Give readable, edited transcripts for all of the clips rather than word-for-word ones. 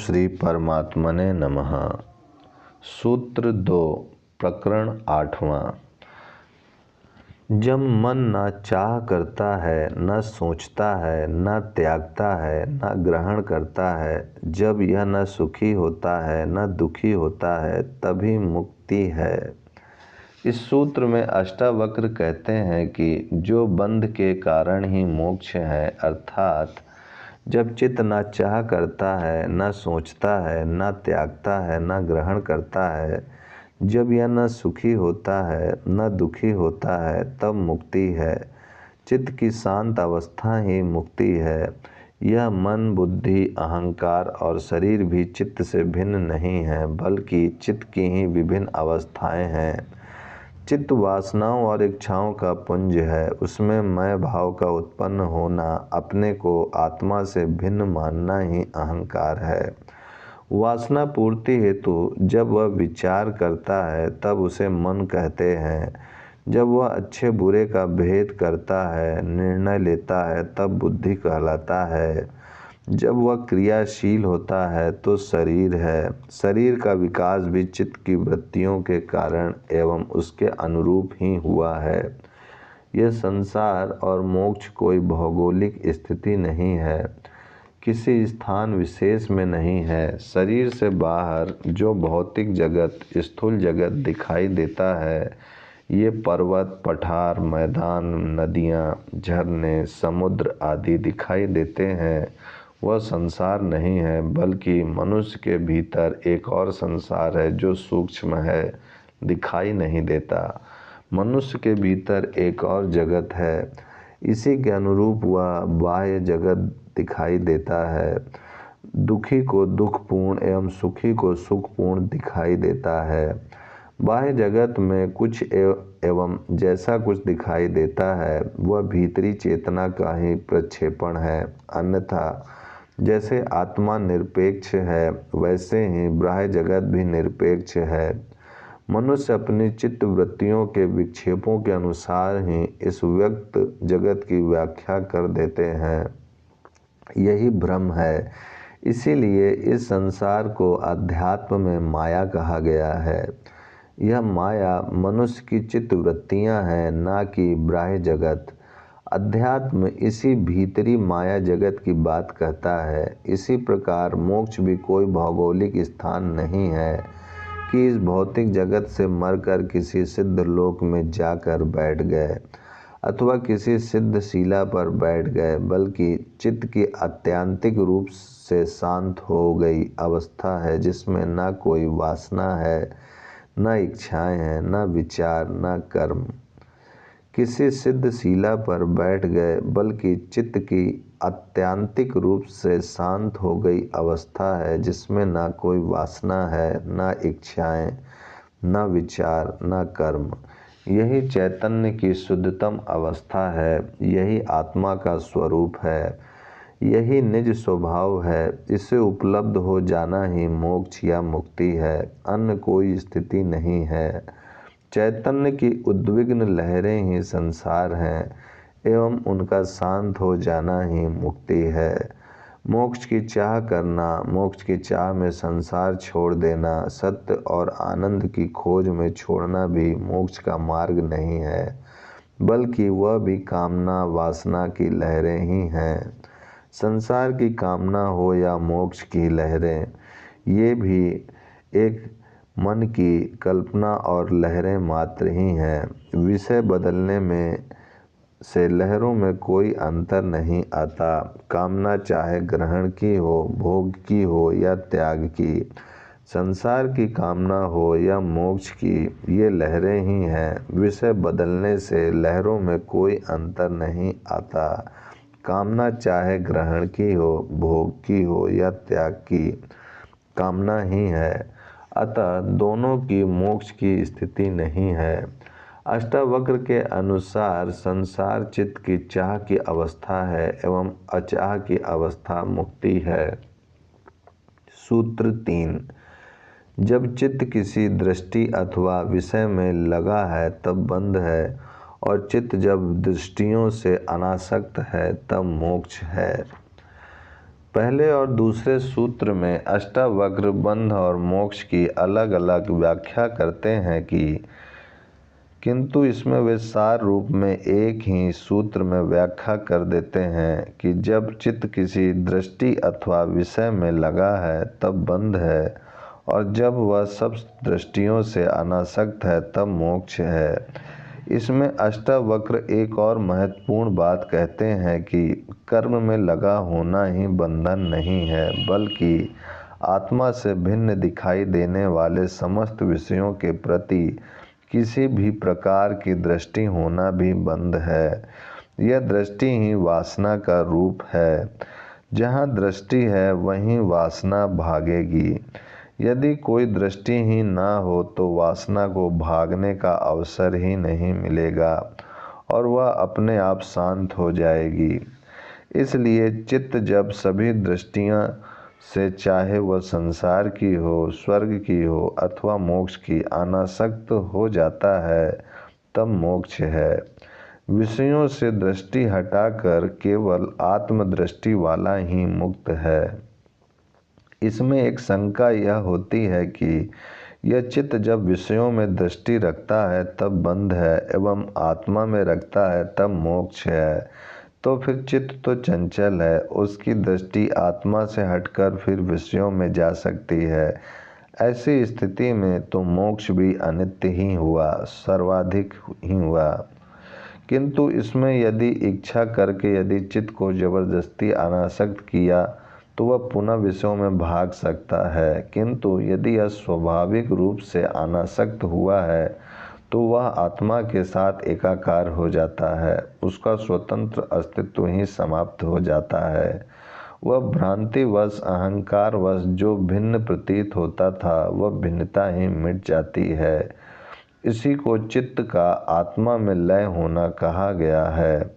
श्री परमात्मने नमः। सूत्र 2 प्रकरण 8वां। जब मन न चाह करता है, न सोचता है, न त्यागता है, न ग्रहण करता है, जब यह न सुखी होता है न दुखी होता है, तभी मुक्ति है। इस सूत्र में अष्टावक्र कहते हैं कि जो बंध के कारण ही मोक्ष है, अर्थात जब चित्त न चाह करता है, न सोचता है, न त्यागता है, न ग्रहण करता है, जब यह न सुखी होता है न दुखी होता है, तब मुक्ति है। चित्त की शांत अवस्था ही मुक्ति है। यह मन, बुद्धि, अहंकार और शरीर भी चित्त से भिन्न नहीं है, बल्कि चित्त की ही विभिन्न अवस्थाएं हैं। चित्त वासनाओं और इच्छाओं का पुंज है। उसमें मैं भाव का उत्पन्न होना, अपने को आत्मा से भिन्न मानना ही अहंकार है। वासना पूर्ति हेतु जब वह विचार करता है, तब उसे मन कहते हैं। जब वह अच्छे बुरे का भेद करता है, निर्णय लेता है, तब बुद्धि कहलाता है। जब वह क्रियाशील होता है तो शरीर है। शरीर का विकास भी चित्त की वृत्तियों के कारण एवं उसके अनुरूप ही हुआ है। यह संसार और मोक्ष कोई भौगोलिक स्थिति नहीं है, किसी स्थान विशेष में नहीं है। शरीर से बाहर जो भौतिक जगत, स्थूल जगत दिखाई देता है, ये पर्वत, पठार, मैदान, नदियाँ, झरने, समुद्र आदि दिखाई देते हैं, वह संसार नहीं है, बल्कि मनुष्य के भीतर एक और संसार है जो सूक्ष्म है, दिखाई नहीं देता। मनुष्य के भीतर एक और जगत है, इसी के अनुरूप वह बाह्य जगत दिखाई देता है। दुखी को दुखपूर्ण एवं सुखी को सुखपूर्ण दिखाई देता है। बाह्य जगत में कुछ एवं जैसा कुछ दिखाई देता है, वह भीतरी चेतना का ही प्रक्षेपण है। अन्यथा जैसे आत्मा निरपेक्ष है, वैसे ही बाह्य जगत भी निरपेक्ष है। मनुष्य अपनी चित्त वृत्तियों के विक्षेपों के अनुसार ही इस व्यक्त जगत की व्याख्या कर देते हैं। यही भ्रम है। इसीलिए इस संसार को अध्यात्म में माया कहा गया है। यह माया मनुष्य की चित्त वृत्तियाँ हैं, ना कि बाह्य जगत। अध्यात्म इसी भीतरी माया जगत की बात कहता है। इसी प्रकार मोक्ष भी कोई भौगोलिक स्थान नहीं है कि इस भौतिक जगत से मरकर किसी सिद्ध लोक में जाकर बैठ गए अथवा किसी सिद्ध शिला पर बैठ गए, बल्कि चित्त की आत्यंतिक रूप से शांत हो गई अवस्था है, जिसमें न कोई वासना है, न इच्छाएं हैं, न विचार, न कर्म। किसी सिद्ध शिला पर बैठ गए, बल्कि चित्त की आत्यंतिक रूप से शांत हो गई अवस्था है, जिसमें न कोई वासना है, न इच्छाएं, न विचार, न कर्म। यही चैतन्य की शुद्धतम अवस्था है। यही आत्मा का स्वरूप है। यही निज स्वभाव है। इसे उपलब्ध हो जाना ही मोक्ष या मुक्ति है। अन्य कोई स्थिति नहीं है। चैतन्य की उद्विग्न लहरें ही संसार हैं एवं उनका शांत हो जाना ही मुक्ति है। मोक्ष की चाह करना, मोक्ष की चाह में संसार छोड़ देना, सत्य और आनंद की खोज में छोड़ना भी मोक्ष का मार्ग नहीं है, बल्कि वह भी कामना, वासना की लहरें ही हैं। संसार की कामना हो या मोक्ष की लहरें, ये भी एक मन की कल्पना और लहरें मात्र ही हैं। विषय बदलने में से लहरों में कोई अंतर नहीं आता। कामना चाहे ग्रहण की हो, भोग की हो या त्याग की, संसार की कामना हो या मोक्ष की, ये लहरें ही हैं। विषय बदलने से लहरों में कोई अंतर नहीं आता। कामना चाहे ग्रहण की हो, भोग की हो या त्याग की, कामना ही है। अतः दोनों की मोक्ष की स्थिति नहीं है। अष्टावक्र के अनुसार संसार चित्त की चाह की अवस्था है एवं अचाह की अवस्था मुक्ति है। सूत्र 3। जब चित्त किसी दृष्टि अथवा विषय में लगा है, तब बंध है, और चित्त जब दृष्टियों से अनासक्त है, तब मोक्ष है। पहले और दूसरे सूत्र में अष्टावक्र बंध और मोक्ष की अलग अलग व्याख्या करते हैं किंतु इसमें वे सार रूप में एक ही सूत्र में व्याख्या कर देते हैं कि जब चित्त किसी दृष्टि अथवा विषय में लगा है तब बंध है, और जब वह सब दृष्टियों से अनासक्त है तब मोक्ष है। इसमें अष्टावक्र एक और महत्वपूर्ण बात कहते हैं कि कर्म में लगा होना ही बंधन नहीं है, बल्कि आत्मा से भिन्न दिखाई देने वाले समस्त विषयों के प्रति किसी भी प्रकार की दृष्टि होना भी बंध है। यह दृष्टि ही वासना का रूप है। जहाँ दृष्टि है वहीं वासना भागेगी। यदि कोई दृष्टि ही ना हो तो वासना को भागने का अवसर ही नहीं मिलेगा और वह अपने आप शांत हो जाएगी। इसलिए चित्त जब सभी दृष्टियाँ से, चाहे वह संसार की हो, स्वर्ग की हो अथवा मोक्ष की, अनासक्त हो जाता है तब मोक्ष है। विषयों से दृष्टि हटाकर केवल आत्मदृष्टि वाला ही मुक्त है। इसमें एक शंका यह होती है कि यह चित्त जब विषयों में दृष्टि रखता है तब बंध है एवं आत्मा में रखता है तब मोक्ष है, तो फिर चित्त तो चंचल है, उसकी दृष्टि आत्मा से हटकर फिर विषयों में जा सकती है। ऐसी स्थिति में तो मोक्ष भी अनित्य ही हुआ, सर्वाधिक ही हुआ। किंतु इसमें यदि इच्छा करके यदि चित्त को जबरदस्ती अनासक्त किया तो वह पुनः विषयों में भाग सकता है, किंतु यदि यह स्वाभाविक रूप से अनासक्त हुआ है तो वह आत्मा के साथ एकाकार हो जाता है, उसका स्वतंत्र अस्तित्व ही समाप्त हो जाता है। वह भ्रांतिवश अहंकारवश जो भिन्न प्रतीत होता था वह भिन्नता ही मिट जाती है। इसी को चित्त का आत्मा में लय होना कहा गया है।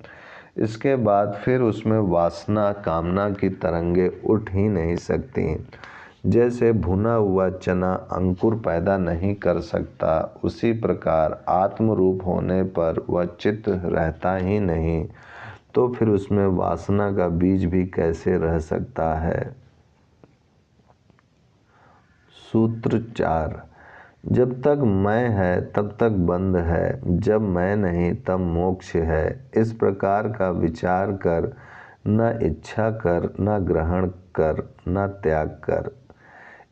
इसके बाद फिर उसमें वासना कामना की तरंगे उठ ही नहीं सकती। जैसे भुना हुआ चना अंकुर पैदा नहीं कर सकता, उसी प्रकार आत्म रूप होने पर वह चित्त रहता ही नहीं, तो फिर उसमें वासना का बीज भी कैसे रह सकता है। सूत्र 4। जब तक मैं है तब तक बंध है, जब मैं नहीं तब मोक्ष है। इस प्रकार का विचार कर, न इच्छा कर, न ग्रहण कर, न त्याग कर।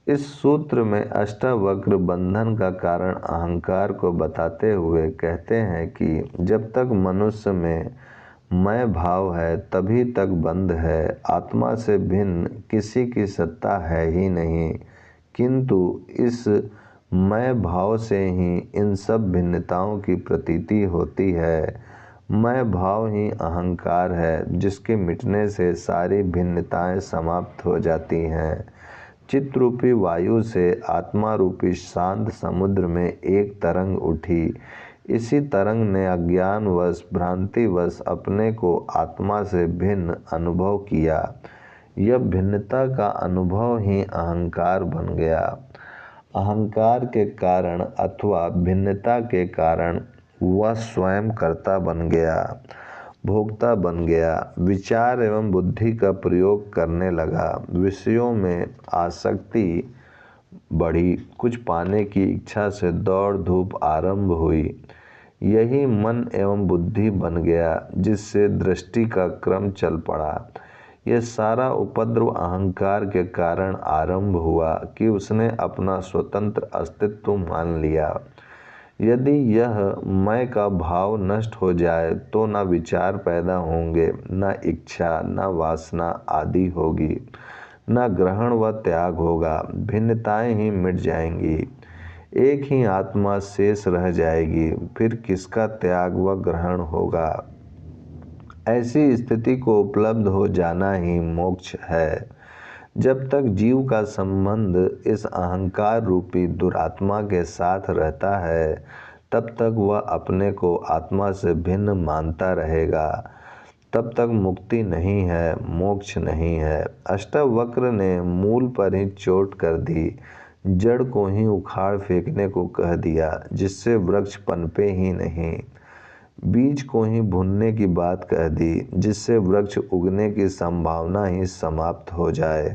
इस सूत्र में अष्टावक्र बंधन का कारण अहंकार को बताते हुए कहते हैं कि जब तक मनुष्य में मैं भाव है तभी तक बंध है। आत्मा से भिन्न किसी की सत्ता है ही नहीं, किंतु इस मैं भाव से ही इन सब भिन्नताओं की प्रतीति होती है। मैं भाव ही अहंकार है, जिसके मिटने से सारी भिन्नताएं समाप्त हो जाती हैं। चित्त रूपी वायु से आत्मा रूपी शांत समुद्र में एक तरंग उठी। इसी तरंग ने अज्ञानवश भ्रांतिवश अपने को आत्मा से भिन्न अनुभव किया। यह भिन्नता का अनुभव ही अहंकार बन गया। अहंकार के कारण अथवा भिन्नता के कारण वह स्वयं कर्ता बन गया, भोक्ता बन गया, विचार एवं बुद्धि का प्रयोग करने लगा। विषयों में आसक्ति बढ़ी, कुछ पाने की इच्छा से दौड़ धूप आरंभ हुई। यही मन एवं बुद्धि बन गया, जिससे दृष्टि का क्रम चल पड़ा। यह सारा उपद्रव अहंकार के कारण आरंभ हुआ कि उसने अपना स्वतंत्र अस्तित्व मान लिया। यदि यह मैं का भाव नष्ट हो जाए तो न विचार पैदा होंगे, न इच्छा, न वासना आदि होगी, न ग्रहण व त्याग होगा। भिन्नताएं ही मिट जाएंगी, एक ही आत्मा शेष रह जाएगी। फिर किसका त्याग व ग्रहण होगा। ऐसी स्थिति को उपलब्ध हो जाना ही मोक्ष है। जब तक जीव का संबंध इस अहंकार रूपी दुरात्मा के साथ रहता है तब तक वह अपने को आत्मा से भिन्न मानता रहेगा। तब तक मुक्ति नहीं है, मोक्ष नहीं है। अष्टावक्र ने मूल पर ही चोट कर दी, जड़ को ही उखाड़ फेंकने को कह दिया, जिससे वृक्ष पनपे ही नहीं। बीज को ही भुनने की बात कह दी, जिससे वृक्ष उगने की संभावना ही समाप्त हो जाए।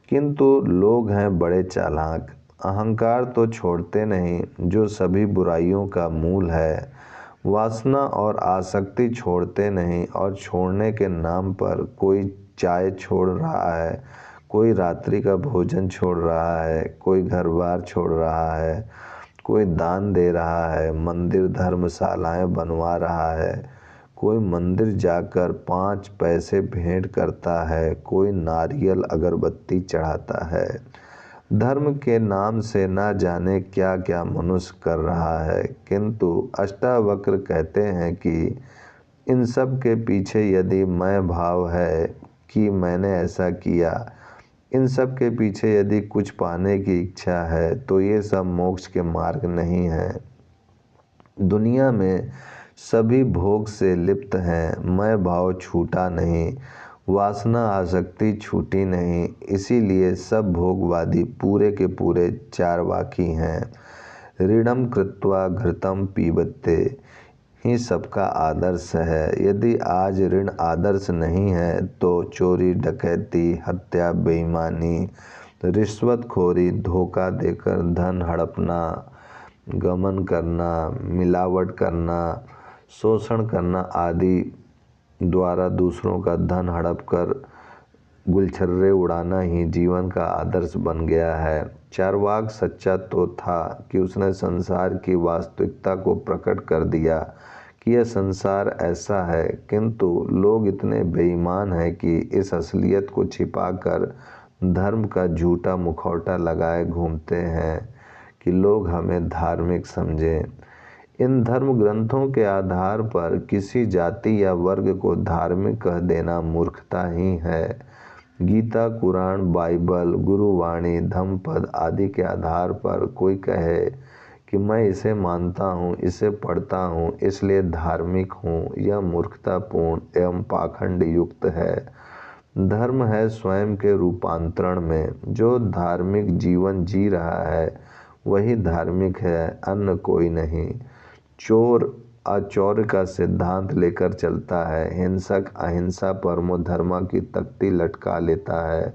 किंतु लोग हैं बड़े चालाक, अहंकार तो छोड़ते नहीं, जो सभी बुराइयों का मूल है। वासना और आसक्ति छोड़ते नहीं, और छोड़ने के नाम पर कोई चाय छोड़ रहा है, कोई रात्रि का भोजन छोड़ रहा है, कोई घर बार छोड़ रहा है, कोई दान दे रहा है, मंदिर धर्मशालाएं बनवा रहा है, कोई मंदिर जाकर 5 पैसे भेंट करता है, कोई नारियल अगरबत्ती चढ़ाता है। धर्म के नाम से ना जाने क्या क्या मनुष्य कर रहा है। किंतु अष्टावक्र कहते हैं कि इन सब के पीछे यदि मैं भाव है कि मैंने ऐसा किया, इन सब के पीछे यदि कुछ पाने की इच्छा है, तो ये सब मोक्ष के मार्ग नहीं है। दुनिया में सभी भोग से लिप्त हैं, मैं भाव छूटा नहीं, वासना आसक्ति छूटी नहीं, इसीलिए सब भोगवादी पूरे के पूरे चार्वाकी हैं। ऋणम कृत्वा घृतम पीबते ही सबका आदर्श है। यदि आज ऋण आदर्श नहीं है तो चोरी, डकैती, हत्या, बेईमानी, रिश्वतखोरी, धोखा देकर धन हड़पना, गमन करना, मिलावट करना, शोषण करना आदि द्वारा दूसरों का धन हड़प कर गुलछर्रे उड़ाना ही जीवन का आदर्श बन गया है। चार्वाक सच्चा तो था कि उसने संसार की वास्तविकता को प्रकट कर दिया कि यह संसार ऐसा है, किंतु लोग इतने बेईमान हैं कि इस असलियत को छिपाकर धर्म का झूठा मुखौटा लगाए घूमते हैं कि लोग हमें धार्मिक समझें। इन धर्म ग्रंथों के आधार पर किसी जाति या वर्ग को धार्मिक कह देना मूर्खता ही है। गीता, कुरान, बाइबल, गुरुवाणी, धम्मपद आदि के आधार पर कोई कहे कि मैं इसे मानता हूँ, इसे पढ़ता हूँ, इसलिए धार्मिक हूँ, यह मूर्खतापूर्ण एवं पाखंड युक्त है। धर्म है स्वयं के रूपांतरण में। जो धार्मिक जीवन जी रहा है वही धार्मिक है, अन्य कोई नहीं। चोर अचौर्य का सिद्धांत लेकर चलता है, हिंसक अहिंसा परमो धर्मा की तख्ती लटका लेता है,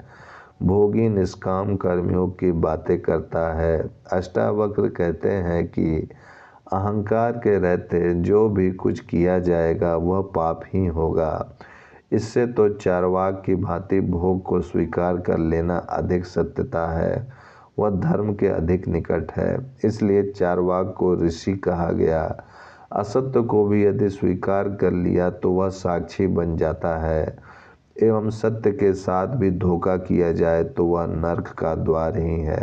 भोगी निष्काम कर्मयोग की बातें करता है। अष्टावक्र कहते हैं कि अहंकार के रहते जो भी कुछ किया जाएगा वह पाप ही होगा। इससे तो चार्वाक की भांति भोग को स्वीकार कर लेना अधिक सत्यता है, वह धर्म के अधिक निकट है। इसलिए चार्वाक को ऋषि कहा गया। असत्य को भी यदि स्वीकार कर लिया तो वह साक्षी बन जाता है, एवं सत्य के साथ भी धोखा किया जाए तो वह नरक का द्वार ही है।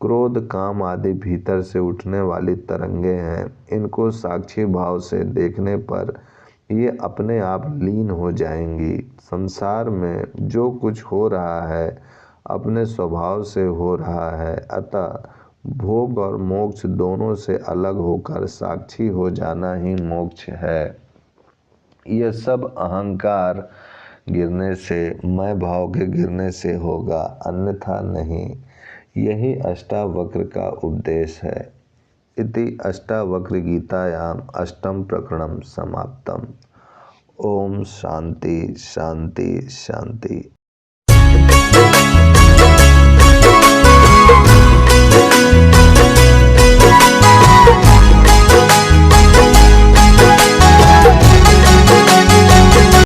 क्रोध, काम आदि भीतर से उठने वाली तरंगे हैं। इनको साक्षी भाव से देखने पर ये अपने आप लीन हो जाएंगी। संसार में जो कुछ हो रहा है अपने स्वभाव से हो रहा है, अतः भोग और मोक्ष दोनों से अलग होकर साक्षी हो जाना ही मोक्ष है। यह सब अहंकार गिरने से, मैं भाव के गिरने से होगा, अन्यथा नहीं। यही अष्टावक्र का उपदेश है। इति अष्टावक्र गीतायाम अष्टम प्रकरणम समाप्तम। ओम शांति शांति शांति।